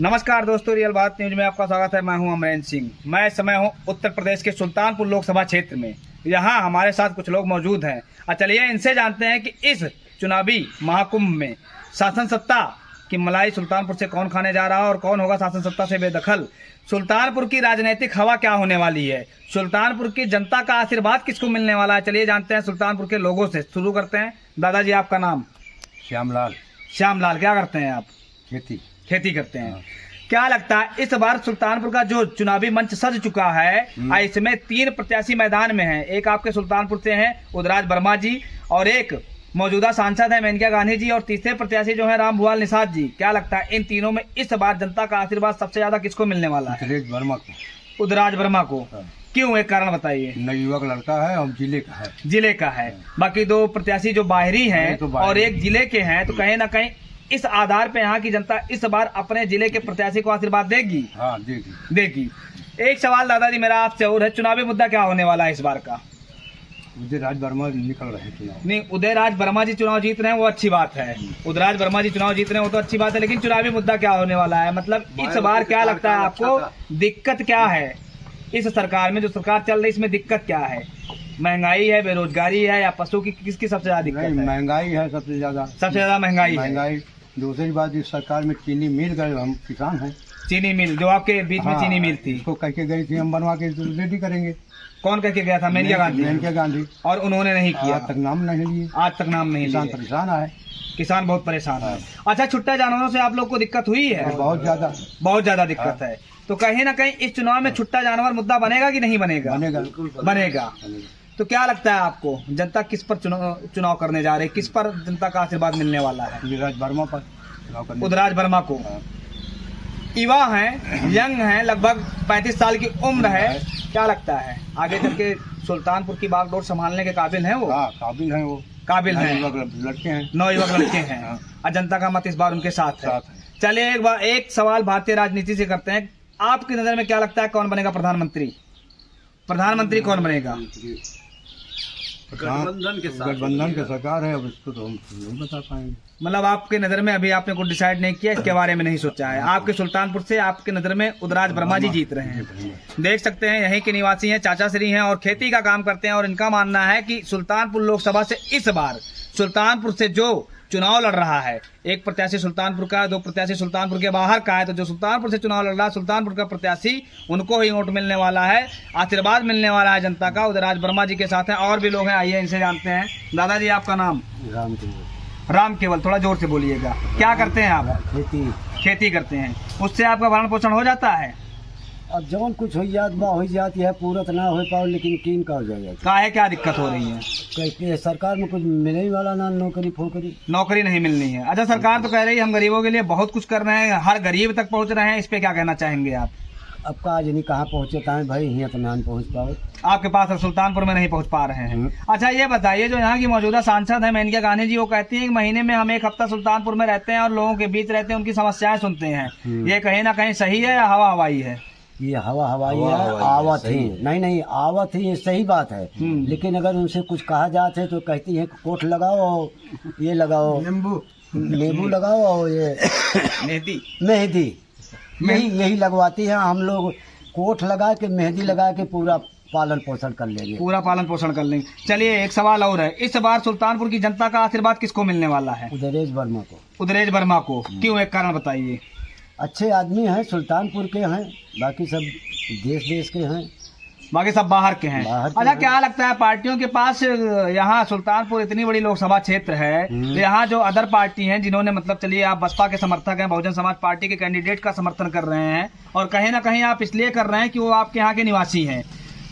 नमस्कार दोस्तों, रियल बात न्यूज में आपका स्वागत है। मैं हूं अमरेंद्र सिंह। मैं इस समय हूं उत्तर प्रदेश के सुल्तानपुर लोकसभा क्षेत्र में। यहां हमारे साथ कुछ लोग मौजूद हैं। चलिए इनसे जानते हैं कि इस चुनावी महाकुंभ में शासन सत्ता की मलाई सुल्तानपुर से कौन खाने जा रहा है और कौन होगा शासन सत्ता से बेदखल। सुल्तानपुर की राजनीतिक हवा क्या होने वाली है, सुल्तानपुर की जनता का आशीर्वाद किसको मिलने वाला है। चलिए जानते हैं सुल्तानपुर के लोगों से। शुरू करते हैं। दादाजी, आपका नाम? श्यामलाल। श्यामलाल, क्या करते हैं आप? खेती करते हैं। क्या लगता है इस बार सुल्तानपुर का जो चुनावी मंच सज चुका है, इसमें 3 प्रत्याशी मैदान में हैं। एक आपके सुल्तानपुर से हैं उदयराज वर्मा जी, और एक मौजूदा सांसद है मेनका गांधी जी, और तीसरे प्रत्याशी जो है रामभुआल निषाद जी। क्या लगता है इन तीनों में इस बार जनता का आशीर्वाद सबसे ज्यादा किसको मिलने वाला है? उदयराज वर्मा को। क्यों, एक कारण बताइए। युवक लड़का है और जिले का है। बाकी 2 प्रत्याशी जो बाहरी हैं और एक जिले के हैं, तो कहीं ना कहीं इस आधार पे यहाँ की जनता इस बार अपने जिले के प्रत्याशी को आशीर्वाद देगी। हाँ, देगी। एक सवाल दादाजी मेरा आपसे और है, चुनावी मुद्दा क्या होने वाला है इस बार का? उदयराज वर्मा निकल रहे चुनाव। नहीं, उदयराज वर्मा जी चुनाव जीत रहे हैं, वो अच्छी बात है। उदयराज वर्मा जी चुनाव जीत रहे हैं, वो तो अच्छी बात है, लेकिन चुनावी मुद्दा क्या होने वाला है? मतलब इस बार क्या लगता है आपको, दिक्कत क्या है इस सरकार में? जो सरकार चल रही है इसमें दिक्कत क्या है? महंगाई है, बेरोजगारी है, या पशु की किसकी सबसे ज्यादा दिक्कत है? महंगाई है सबसे ज्यादा महंगाई। दूसरी बात, इस सरकार में चीनी मिल गए, हम किसान हैं। चीनी मिल जो आपके बीच में चीनी मिल थी, उसको कह के गई थी हम बनवा के रेडी करेंगे। कौन कह के गया था? मेनका गांधी। और उन्होंने नहीं किया। आज तक नाम नहीं लिए। किसान परेशान है। किसान बहुत परेशान है। अच्छा, छुट्टा जानवरों से आप लोग को दिक्कत हुई है? बहुत ज्यादा दिक्कत है। तो कहीं ना कहीं इस चुनाव में छुट्टा जानवर मुद्दा बनेगा कि नहीं बनेगा? बनेगा। तो क्या लगता है आपको, जनता किस पर चुनाव करने जा रही है? किस पर जनता का आशीर्वाद मिलने वाला है? उदयराज वर्मा पर। उदयराज वर्मा को। युवा हैं, यंग हैं, लगभग 35 साल की उम्र है। क्या लगता है आगे चल के सुल्तानपुर की बागडोर संभालने के काबिल हैं वो? काबिल हैं वो। काबिल हैं। लड़के हैं। 9 युवक लड़के हैं। और जनता का मत इस बार उनके साथ है। चलिए एक सवाल भारतीय राजनीति से करते हैं। आपकी नजर में क्या लगता है कौन बनेगा प्रधानमंत्री? प्रधानमंत्री कौन बनेगा? गठबंधन के सरकार है, अब इसको तो हम नहीं बता पाएंगे। मतलब आपके नजर में अभी आपने कुछ डिसाइड नहीं किया, इसके बारे में नहीं सोचा है। आपके सुल्तानपुर से आपके नजर में उदयराज वर्मा जी जीत रहे हैं। देख सकते हैं यहीं के निवासी हैं, चाचा श्री हैं और खेती का काम करते हैं, और इनका मानना है कि सुल्तानपुर लोकसभा से इस बार सुल्तानपुर से जो चुनाव लड़ रहा है, एक प्रत्याशी सुल्तानपुर का, 2 प्रत्याशी सुल्तानपुर के बाहर का है, तो जो सुल्तानपुर से चुनाव लड़ रहा है सुल्तानपुर का प्रत्याशी, उनको ही वोट मिलने वाला है, आशीर्वाद मिलने वाला है जनता का। उदयराज वर्मा जी के साथ हैं और भी लोग हैं, आइए इनसे जानते हैं। दादाजी, आपका नाम? राम केवल। थोड़ा जोर से बोलिएगा। क्या करते हैं आप? खेती करते हैं। उससे आपका भरण पोषण हो जाता है? अब जौन कुछ हो जाती है, पूरत ना हो पाओ, लेकिन कीन का हो जाएगा। काहे क्या दिक्कत हो रही है? सरकार में कुछ मिलने ही वाला ना, नौकरी नहीं मिलनी है। अच्छा, सरकार तो कह रही है हम गरीबों के लिए बहुत कुछ कर रहे हैं, हर गरीब तक पहुंच रहे हैं, इस पे क्या कहना चाहेंगे आप? अब का नहीं कहाँ पहुँचे भाई, यहाँ तो नहीं पहुँच पाओ। आपके पास सुल्तानपुर में नहीं पहुंच पा रहे हैं। अच्छा, ये बताइए, जो यहाँ की मौजूदा सांसद है मेनका गांधी जी, वो कहती है कि महीने में हम 1 हफ्ता सुल्तानपुर में रहते हैं और लोगों के बीच रहते हैं, उनकी समस्याएं सुनते हैं। ये कहीं ना कहीं सही है या हवा हवाई है? ये हवा हवाई है। आवत ही नहीं आवत ही, सही बात है। लेकिन अगर उनसे कुछ कहा जाता है तो कहती है कोट लगाओ, ये लगाओ, नींबू लगाओ, और ये मेहंदी यही लगवाती है। हम लोग कोट लगा के, मेहंदी लगा के पूरा पालन पोषण कर लेंगे। चलिए एक सवाल और है, इस बार सुल्तानपुर की जनता का आशीर्वाद किसको मिलने वाला है? उदयराज वर्मा को। क्यों, एक कारण बताइए। अच्छे आदमी हैं, सुल्तानपुर के हैं, बाकी सब देश के हैं, बाकी सब बाहर के हैं। अच्छा, क्या लगता है पार्टियों के पास, यहाँ सुल्तानपुर इतनी बड़ी लोकसभा क्षेत्र है, तो यहाँ जो अदर पार्टी हैं जिन्होंने, मतलब चलिए आप बसपा के समर्थक हैं, बहुजन समाज पार्टी के कैंडिडेट का समर्थन कर रहे हैं, और कहीं ना कहीं आप इसलिए कर रहे हैं कि वो आपके यहाँ के निवासी हैं,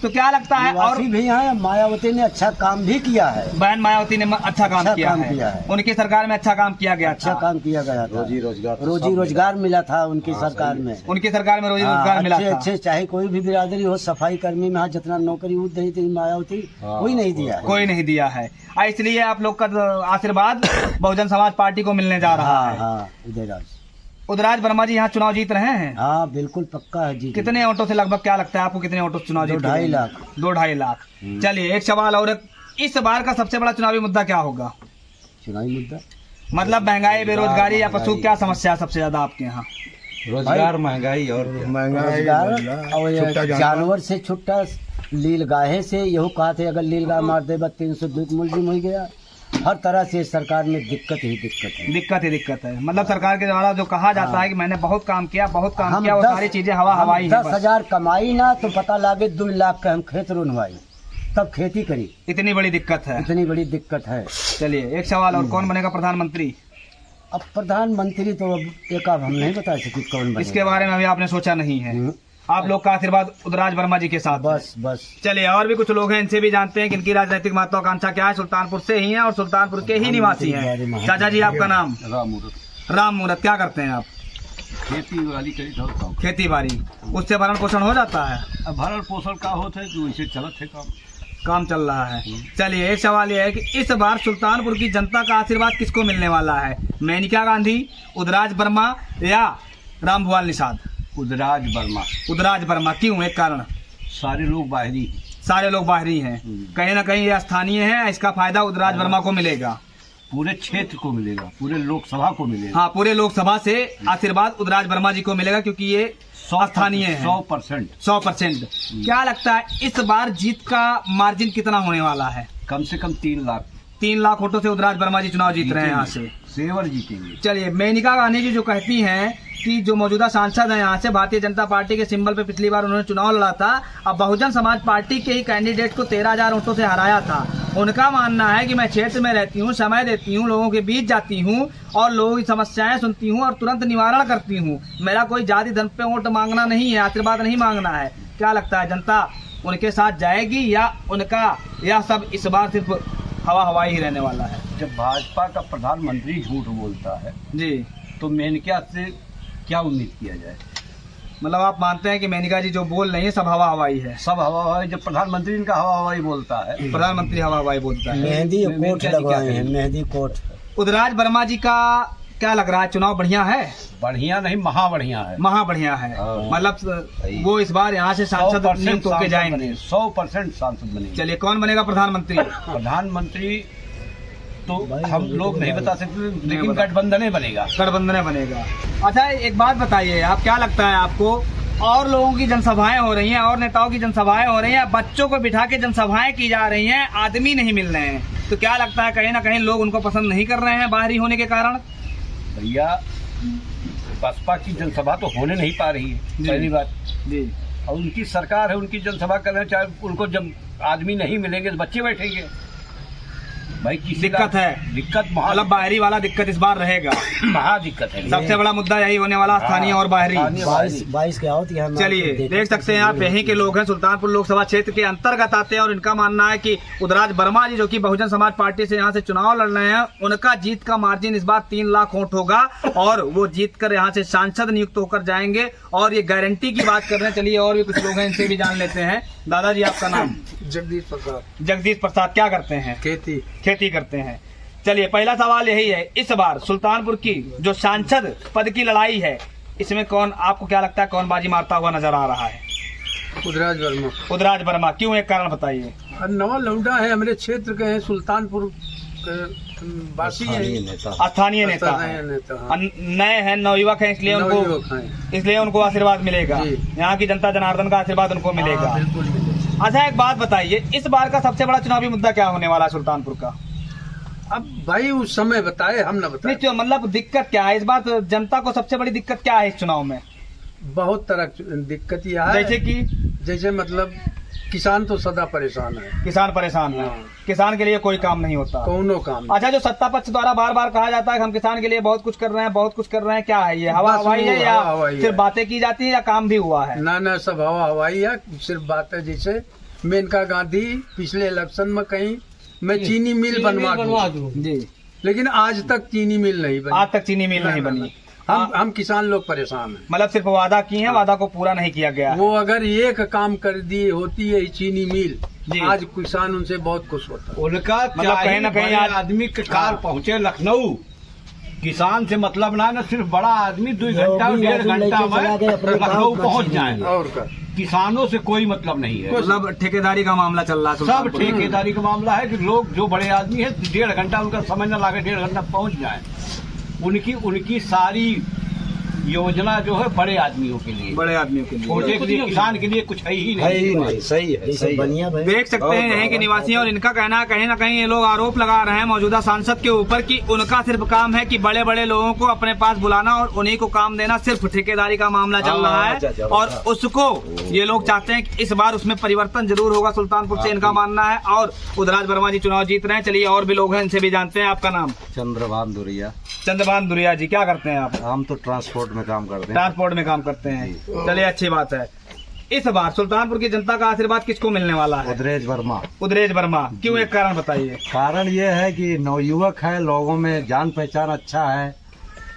तो क्या लगता है? और भी यहाँ मायावती ने अच्छा काम भी किया है। बहन मायावती ने अच्छा काम किया है। उनकी सरकार में अच्छा काम किया गया था। रोजी रोजगार मिला था उनकी सरकार में। रोजी रोजगार मिला था। अच्छे चाहे कोई भी बिरादरी हो, सफाई कर्मी में जितना नौकरी दी थी मायावती, कोई नहीं दिया है। इसलिए आप लोग का आशीर्वाद बहुजन समाज पार्टी को मिलने जा रहा है। उदयराज वर्मा जी यहाँ चुनाव जीत रहे हैं? हाँ, बिल्कुल पक्का है जी। कितने ऑटो से लगभग, क्या लगता है आपको, कितने ऑटो चुनाव जीत? 2-2.5 लाख। चलिए एक सवाल और, इस बार का सबसे बड़ा चुनावी मुद्दा क्या होगा? मतलब महंगाई, बेरोजगारी या पशु, क्या समस्या है सबसे ज्यादा आपके यहाँ? रोजगार, महंगाई और रोजगार और ये जानवर से छुट्टा लील गाहे से यहू कहा थे अगर लील गाय मार दे 300 दूध मुलजिम हो गया। हर तरह से सरकार में दिक्कत ही दिक्कत है। मतलब सरकार के द्वारा जो कहा जाता है कि मैंने बहुत काम किया वो सारी चीजें हवा हवाई। 10,000 कमाई ना तो पता लागे 2 लाख का हम खेत रुनवाई तब खेती करी। इतनी बड़ी दिक्कत है। चलिए एक सवाल और, कौन बनेगा प्रधानमंत्री? अब प्रधानमंत्री तो अब हम नहीं बता सकते कौन बनेगा। इसके बारे में अभी आपने सोचा नहीं है? आप लोग का आशीर्वाद उदराज वर्मा जी के साथ बस। चलिए और भी कुछ लोग हैं, इनसे भी जानते हैं कि इनकी राजनीतिक महत्वाकांक्षा क्या है। सुल्तानपुर से ही हैं और सुल्तानपुर के ही निवासी हैं। चाचा जी आपका नाम? राम मूरत। क्या करते हैं आप? खेती बाड़ी। उससे भरण पोषण हो जाता है? भरण पोषण का होता है जो इसे चलत है, काम चल रहा है। चलिए एक सवाल ये है कि इस बार सुल्तानपुर की जनता का आशीर्वाद किसको मिलने वाला है? मेनका गांधी, उदराज वर्मा या रामभुआल निषाद? उदराज वर्मा। क्यों? एक कारण? सारे लोग बाहरी हैं। कहीं ना कहीं ये स्थानीय है, इसका फायदा उदराज वर्मा को मिलेगा, पूरे क्षेत्र को मिलेगा, पूरे लोकसभा को मिलेगा। हाँ, पूरे लोकसभा से आशीर्वाद उदराज वर्मा जी को मिलेगा क्योंकि ये स्थानीय है। 100%। क्या लगता है इस बार जीत का मार्जिन कितना होने वाला है? कम से कम 3 लाख वोटों से उदराज वर्मा जी चुनाव जीत रहे हैं यहाँ से। सेवर जीतेंगे। चलिए मेनका गांधी जी जो कहती हैं कि जो मौजूदा सांसद हैं यहाँ से, भारतीय जनता पार्टी के सिंबल पे पिछली बार उन्होंने चुनाव लड़ा था, अब बहुजन समाज पार्टी के ही कैंडिडेट को 13,000 वोटों से हराया था। उनका मानना है कि मैं क्षेत्र में रहती हूँ, समय देती हूँ, लोगों के बीच जाती हूँ और लोगों की समस्याएं सुनती हूँ और तुरंत निवारण करती हूँ। मेरा कोई जाति धर्म पे वोट मांगना नहीं है, आशीर्वाद नहीं मांगना है। क्या लगता है जनता उनके साथ जाएगी या सब इस बार सिर्फ हवा हवाई ही रहने वाला है? जब भाजपा का प्रधानमंत्री झूठ बोलता है जी, तो मेनका से क्या उम्मीद किया जाए? मतलब आप मानते हैं कि मेनका जी जो बोल रही है सब हवा हवाई है? सब हवा हवाई। जब प्रधानमंत्री इनका हवा हवाई बोलता है, प्रधानमंत्री हवा हवाई बोलता है। मेहंदी कोट। उदराज वर्मा जी का क्या लग रहा है, चुनाव बढ़िया है? बढ़िया नहीं, महा बढ़िया है। मतलब वो इस बार यहाँ से सांसद नियुक्त होके जाएंगे? 100% सांसद बनेंगे। चलिए कौन बनेगा प्रधानमंत्री? प्रधानमंत्री तो हम लोग नहीं बता सकते, लेकिन गठबंधन बनेगा। अच्छा एक बात बताइए, आप क्या लगता है आपको, और लोगों की जनसभाएं हो रही हैं और नेताओं की जनसभाएं हो रही हैं, बच्चों को बिठा के जनसभाएं की जा रही हैं, आदमी नहीं मिल रहे हैं, तो क्या लगता है कहीं ना कहीं लोग उनको पसंद नहीं कर रहे हैं बाहरी होने के कारण? भैया बसपा की जनसभा तो होने नहीं पा रही है, पहली बात जी। और उनकी सरकार है, उनकी जनसभा कर रहे हैं, चाहे उनको जब आदमी नहीं मिलेंगे तो बच्चे बैठेंगे। भाई दिक्कत है, मतलब बाहरी वाला दिक्कत इस बार रहेगा। महा दिक्कत है, सबसे बड़ा मुद्दा यही होने वाला, स्थानीय और बाहरी। 22 क्या होती है। चलिए देख सकते हैं आप, यहीं के लोग हैं, सुल्तानपुर लोकसभा क्षेत्र के अंतर्गत आते हैं और इनका मानना है कि उदराज वर्मा जी जो कि बहुजन समाज पार्टी से यहाँ से चुनाव लड़ रहे हैं, उनका जीत का मार्जिन इस बार 3 लाख वोट होगा और वो जीत कर यहाँ से सांसद नियुक्त होकर जाएंगे और ये गारंटी की बात कर रहे हैं। चलिए और भी कुछ लोग हैं, इनसे भी जान लेते हैं। दादाजी आपका नाम? जगदीश प्रसाद। क्या करते हैं? खेती करते हैं। चलिए पहला सवाल यही है, इस बार सुल्तानपुर की जो सांसद पद की लड़ाई है, इसमें कौन, आपको क्या लगता है कौन बाजी मारता हुआ नजर आ रहा है? उदराज वर्मा। क्यों? एक कारण बताइए। नवा लौंडा है, हमारे क्षेत्र के हैं, सुल्तानपुर वासी है, स्थानीय नेता नए हैं, नवयुवक हैं, इसलिए उनको आशीर्वाद मिलेगा। यहाँ की जनता जनार्दन का आशीर्वाद उनको मिलेगा। अच्छा एक बात बताइए, इस बार का सबसे बड़ा चुनावी मुद्दा क्या होने वाला है सुल्तानपुर का? अब भाई उस समय बताए, हम न बताए। नहीं, मतलब दिक्कत क्या है इस बार, जनता को सबसे बड़ी दिक्कत क्या है इस चुनाव में? बहुत तरह दिक्कत यह है, जैसे मतलब किसान तो सदा परेशान है। किसान परेशान है, किसान के लिए कोई काम नहीं होता, कोनो काम। अच्छा, जो सत्ता पक्ष द्वारा बार बार कहा जाता है कि हम किसान के लिए बहुत कुछ कर रहे हैं, क्या है ये? हवा हवाई है या सिर्फ बातें की जाती है या काम भी हुआ है? ना, सब हवा हवाई है, सिर्फ बातें। जैसे मेनका गांधी पिछले इलेक्शन में कहीं मैं चीनी मिल बनवा दूं जी, लेकिन आज तक चीनी मिल नहीं बनी। हम किसान लोग परेशान हैं। मतलब सिर्फ वादा किए हैं, वादा को पूरा नहीं किया गया। वो अगर एक काम कर दी होती है चीनी मिल, आज किसान उनसे बहुत खुश होता। उनका मतलब कहीं न कहीं आदमी के कार पहुँचे लखनऊ, किसान से मतलब ना सिर्फ बड़ा आदमी 2 घंटा 1.5 घंटा में लखनऊ पहुँच जाए, और किसानों से कोई मतलब नहीं है। मतलब ठेकेदारी का मामला चल रहा है, सब ठेकेदारी का मामला है कि लोग जो बड़े आदमी है 1.5 घंटा उनका समय न लागे, 1.5 घंटा पहुँच जाए। उनकी सारी योजना जो है बड़े आदमियों के लिए, बड़े आदमियों के लिए, छोटे के लिए, किसान के लिए कुछ है ही नहीं। सही है, सही बनिया भाई देख सकते हैं यहीं के निवासी हैं और इनका कहना है कहीं ना कहीं ये लोग आरोप लगा रहे हैं मौजूदा सांसद के ऊपर कि उनका सिर्फ काम है कि बड़े बड़े लोगों को अपने पास बुलाना और उन्हीं को काम देना, सिर्फ ठेकेदारी का मामला चल रहा है और उसको ये लोग चाहते हैं कि इस बार उसमें परिवर्तन जरूर होगा सुल्तानपुर से, इनका मानना है। और उदराज वर्मा जी चुनाव जीत रहे हैं। चलिए और भी लोग हैं, इनसे भी जानते हैं। आपका नाम? चंद्रभान दुरिया। चंद्रभान दुरिया जी, क्या करते हैं आप? हम तो ट्रांसपोर्ट में काम करते हैं। ट्रांसपोर्ट में काम करते हैं। चलिए अच्छी बात है। इस बार सुल्तानपुर की जनता का आशीर्वाद किसको मिलने वाला है? उदरेज वर्मा। उदरेज वर्मा, क्यों? एक कारण बताइए। कारण ये है कि नवयुवक है, लोगों में जान पहचान अच्छा है,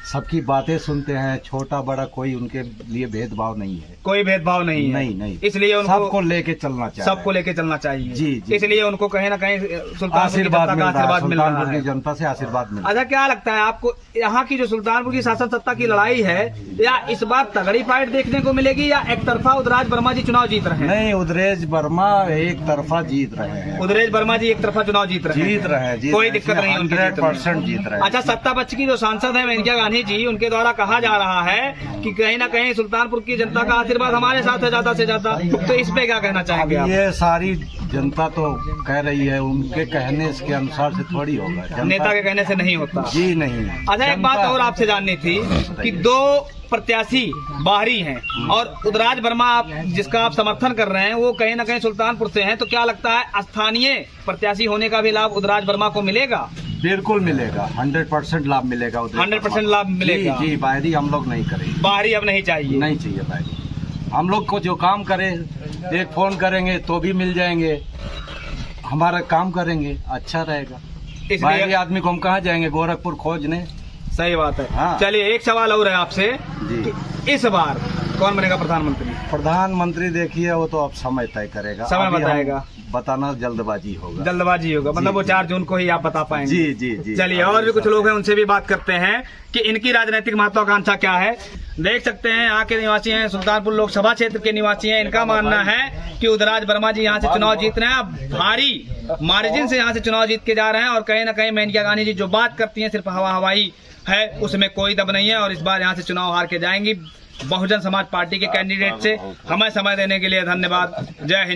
सबकी बातें सुनते हैं, छोटा बड़ा कोई उनके लिए भेदभाव नहीं है, कोई भेदभाव नहीं है। नहीं, इसलिए उनको सबको लेके चलना चाहिए, सबको लेके चलना चाहिए। जी। इसलिए उनको कहीं ना कहीं सुल्तानपुर की आशीर्वाद जनता का आशीर्वाद मिल रहा है। जनता से आशीर्वाद मिल रहा है। अच्छा, क्या लगता है आपको यहाँ की जो सुल्तानपुर की शासन सत्ता की लड़ाई है, या इस बार तगड़ी फाइट देखने को मिलेगी या एक तरफा उदराज वर्मा जी चुनाव जीत रहे हैं? नहीं, उदरेज वर्मा एक तरफा जीत रहे हैं। उदरेज वर्मा जी एक तरफा चुनाव जीत रहे हैं। कोई दिक्कत नहीं, 100% जीत रहे हैं। अच्छा, सत्ता पक्ष की जो सांसद है मेनका गांधी जी, उनके द्वारा कहा जा रहा है कि कहीं ना कहीं सुल्तानपुर की जनता का आशीर्वाद हमारे साथ है ज्यादा से ज्यादा, तो इस पे क्या कहना चाहेंगे आप? ये सारी जनता तो कह रही है, उनके कहने के अनुसार से थोड़ी होगा, नेता के कहने से नहीं होता जी नहीं। अच्छा, एक बात और आपसे जाननी थी कि दो प्रत्याशी बाहरी हैं और उदराज वर्मा आप जिसका आप समर्थन कर रहे हैं वो कहीं ना कहीं सुल्तानपुर से हैं, तो क्या लगता है स्थानीय प्रत्याशी होने का भी लाभ उदराज वर्मा को मिलेगा? बिल्कुल मिलेगा, 100% लाभ मिलेगा। 100% लाभ मिलेगा। जी, बाहरी हम लोग नहीं करेंगे, बाहरी अब नहीं चाहिए, नहीं चाहिए बाहरी। हम लोग को जो काम करे, एक फोन करेंगे तो भी मिल जाएंगे, हमारा काम करेंगे, अच्छा रहेगा। बाहरी आदमी को हम कहाँ जाएंगे गोरखपुर खोजने? सही बात है। हाँ। चलिए एक सवाल और है आपसे जी, कि इस बार कौन बनेगा प्रधानमंत्री? प्रधानमंत्री देखिए वो तो अब समय तय करेगा, समय अभी हम बताएगा। बताना जल्दबाजी होगा, जल्दबाजी होगा, मतलब वो 4 जून को ही आप बता पाएंगे। जी जी जी। चलिए और भी कुछ लोग हैं, उनसे भी बात करते हैं कि इनकी राजनीतिक महत्वाकांक्षा क्या है। देख सकते हैं यहाँ के निवासी हैं, सुल्तानपुर लोकसभा क्षेत्र के निवासी हैं। इनका मानना है कि उदराज वर्मा जी यहाँ से चुनाव जीत रहे हैं, भारी मार्जिन से यहाँ से चुनाव जीत के जा रहे हैं और कहीं ना कहीं मेनका गांधी जी जो बात करती हैं सिर्फ हवाई है, उसमें कोई दम नहीं है और इस बार यहाँ से चुनाव हार के जाएंगी बहुजन समाज पार्टी के कैंडिडेट से। हमें समय देने के लिए धन्यवाद। जय हिंद।